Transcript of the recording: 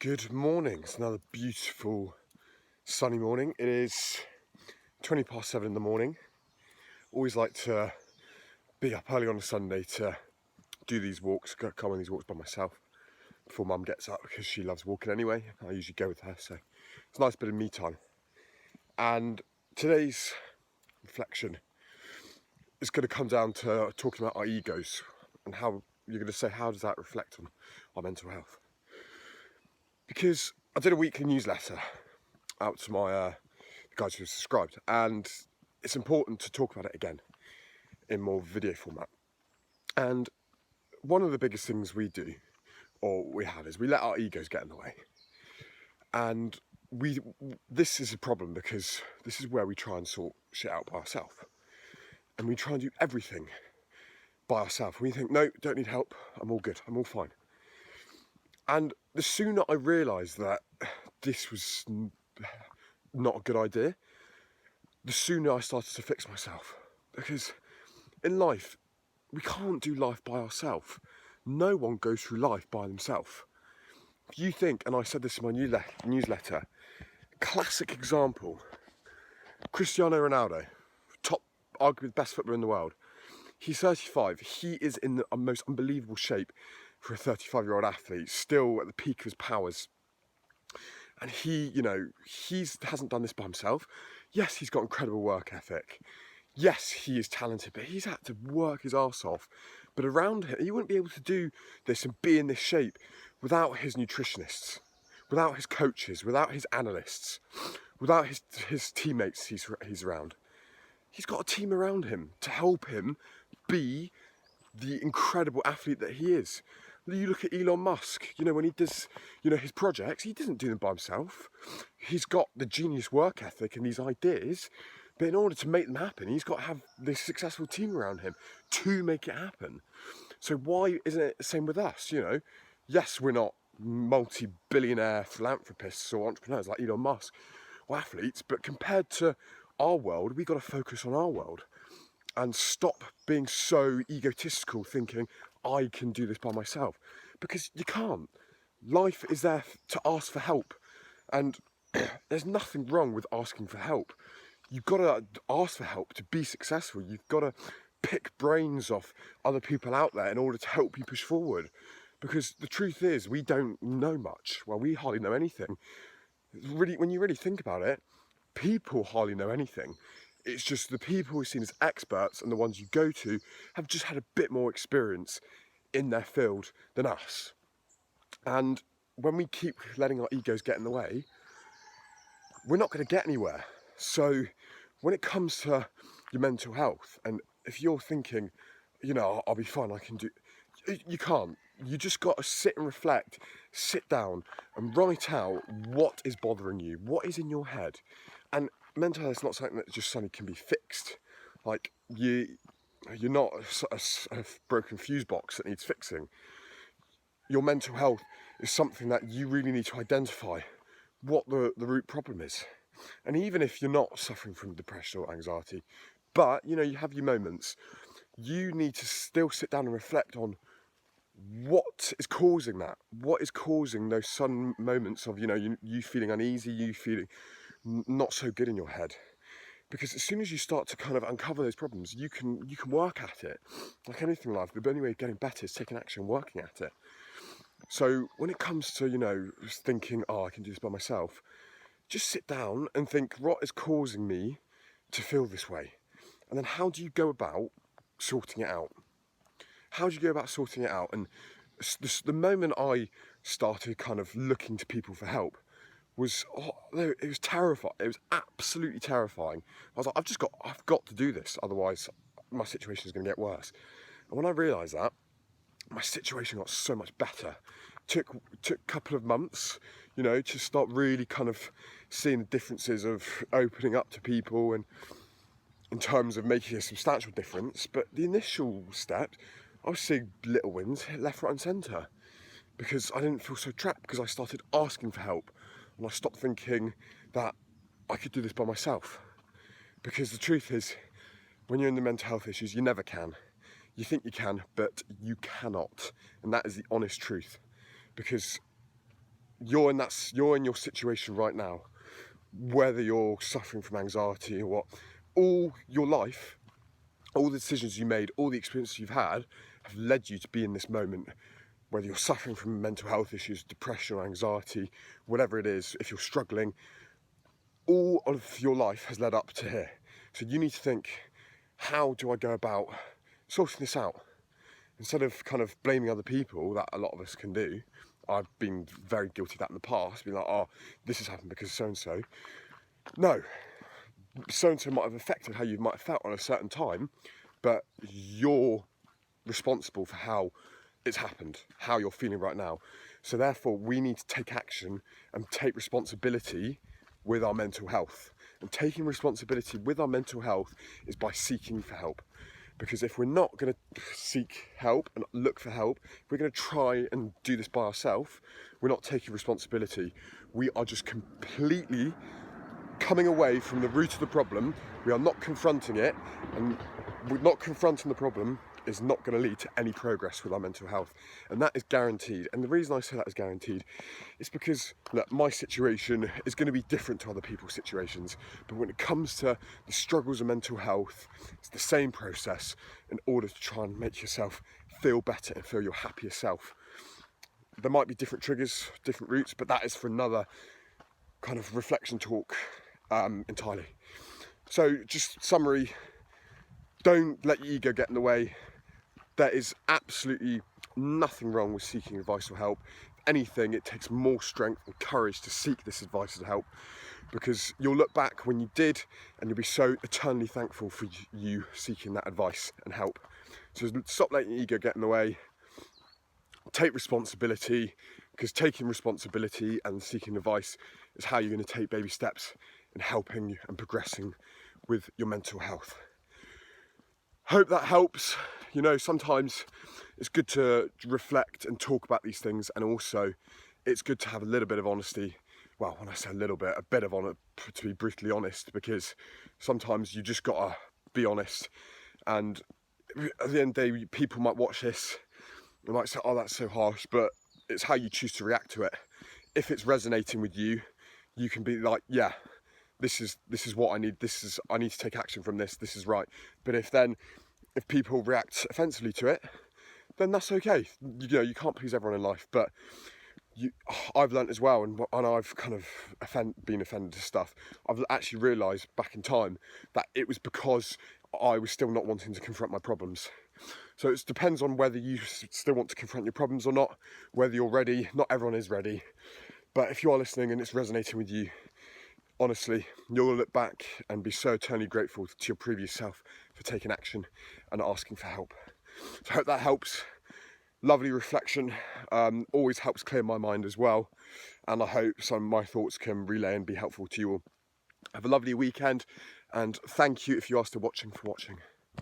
Good morning. It's another beautiful sunny morning. It is 7:20 in the morning. Always like to be up early on a Sunday to do these walks, come on these walks by myself before Mum gets up because she loves walking anyway. I usually go with her, so it's a nice bit of me time. And today's reflection is going to come down to talking about our egos and how you're going to say, how does that reflect on our mental health? Because I did a weekly newsletter out to my the guys who are subscribed, and it's important to talk about it again in more video format. And one of the biggest things we do, or we have, is we let our egos get in the way. And this is a problem because this is where we try and sort shit out by ourselves. And we try and do everything by ourselves. We think, no, don't need help, I'm all good, I'm all fine. And the sooner I realised that this was not a good idea, the sooner I started to fix myself. Because in life, we can't do life by ourselves. No one goes through life by themselves. If you think, and I said this in my newsletter, classic example, Cristiano Ronaldo, top, arguably the best footballer in the world. He's 35. He is in the most unbelievable shape for a 35-year-old athlete, still at the peak of his powers. And he hasn't done this by himself. Yes, he's got incredible work ethic. Yes, he is talented, but he's had to work his arse off. But around him, he wouldn't be able to do this and be in this shape without his nutritionists, without his coaches, without his analysts, without his teammates he's around. He's got a team around him to help him be the incredible athlete that he is. You look at Elon Musk, when he does, his projects, he doesn't do them by himself. He's got the genius work ethic and these ideas, but in order to make them happen, he's got to have this successful team around him to make it happen. So why isn't it the same with us, Yes, we're not multi-billionaire philanthropists or entrepreneurs like Elon Musk or athletes, but compared to our world, we've got to focus on our world and stop being so egotistical, thinking, I can do this by myself. Because you can't. Life is there to ask for help. And there's nothing wrong with asking for help. You've got to ask for help to be successful. You've got to pick brains off other people out there in order to help you push forward. Because the truth is, we don't know much. Well, we hardly know anything. Really, when you really think about it, people hardly know anything. It's just the people who are seen as experts and the ones you go to have just had a bit more experience in their field than us. And when we keep letting our egos get in the way, we're not going to get anywhere. So when it comes to your mental health, and if you're thinking, I'll be fine, I can do, you can't. You just got to sit and reflect, sit down and write out what is bothering you, what is in your head. And mental health is not something that just suddenly can be fixed. Like you're not a broken fuse box that needs fixing. Your mental health is something that you really need to identify what the root problem is. And even if you're not suffering from depression or anxiety, but you have your moments, you need to still sit down and reflect on what is causing that. What is causing those sudden moments of you feeling uneasy, you feeling not so good in your head. Because as soon as you start to kind of uncover those problems, you can work at it. Like anything in life, the only way of getting better is taking action, working at it. So when it comes to thinking, I can do this by myself, just sit down and think, what is causing me to feel this way? And then how do you go about sorting it out? How do you go about sorting it out? And the moment I started kind of looking to people for help was, it was terrifying. It was absolutely terrifying. I was like, I've got to do this, otherwise my situation is going to get worse. And when I realised that, my situation got so much better. Took a couple of months, to start really kind of seeing the differences of opening up to people and in terms of making a substantial difference. But the initial step, I was seeing little wins left, right and centre because I didn't feel so trapped, because I started asking for help and I stopped thinking that I could do this by myself. Because the truth is, when you're in the mental health issues, you never can. You think you can, but you cannot. And that is the honest truth. Because you're in your situation right now, whether you're suffering from anxiety or what, all your life, all the decisions you made, all the experiences you've had have led you to be in this moment. Whether you're suffering from mental health issues, depression or anxiety, whatever it is, if you're struggling, all of your life has led up to here. So you need to think, how do I go about sorting this out? Instead of kind of blaming other people, that a lot of us can do. I've been very guilty of that in the past, being like, oh, this has happened because so-and-so. No, so-and-so might have affected how you might have felt on a certain time, but you're responsible for how it's happened, how you're feeling right now. So therefore, we need to take action and take responsibility with our mental health. And taking responsibility with our mental health is by seeking for help. Because if we're not going to seek help and look for help, if we're going to try and do this by ourselves, we're not taking responsibility. We are just completely coming away from the root of the problem. We are not confronting it, and we're not confronting the problem is not going to lead to any progress with our mental health, and that is guaranteed. And the reason I say that is guaranteed is because, look, my situation is going to be different to other people's situations, but when it comes to the struggles of mental health, it's the same process in order to try and make yourself feel better and feel your happier self. There might be different triggers, different routes, but that is for another kind of reflection talk entirely. So just summary, don't let your ego get in the way. There is absolutely nothing wrong with seeking advice or help. If anything, it takes more strength and courage to seek this advice and help, because you'll look back when you did and you'll be so eternally thankful for you seeking that advice and help. So stop letting your ego get in the way. Take responsibility, because taking responsibility and seeking advice is how you're going to take baby steps in helping and progressing with your mental health. Hope that helps. You know, sometimes it's good to reflect and talk about these things, and also it's good to have a little bit of honesty. Well, when I say a little bit, a bit of honesty, to be brutally honest, because sometimes you just gotta be honest. And at the end of the day, people might watch this and might say, oh, that's so harsh, but it's how you choose to react to it. If it's resonating with you, you can be like, yeah, this is what I need. I need to take action from this. This is right. But if people react offensively to it, then that's okay. You know, you can't please everyone in life. But I've learnt as well, and I've kind of been offended to stuff. I've actually realised back in time that it was because I was still not wanting to confront my problems. So it depends on whether you still want to confront your problems or not, whether you're ready. Not everyone is ready. But if you are listening and it's resonating with you, honestly, you'll look back and be so eternally grateful to your previous self for taking action and asking for help. So I hope that helps. Lovely reflection, always helps clear my mind as well. And I hope some of my thoughts can relay and be helpful to you all. Have a lovely weekend, and thank you if you are still watching for watching.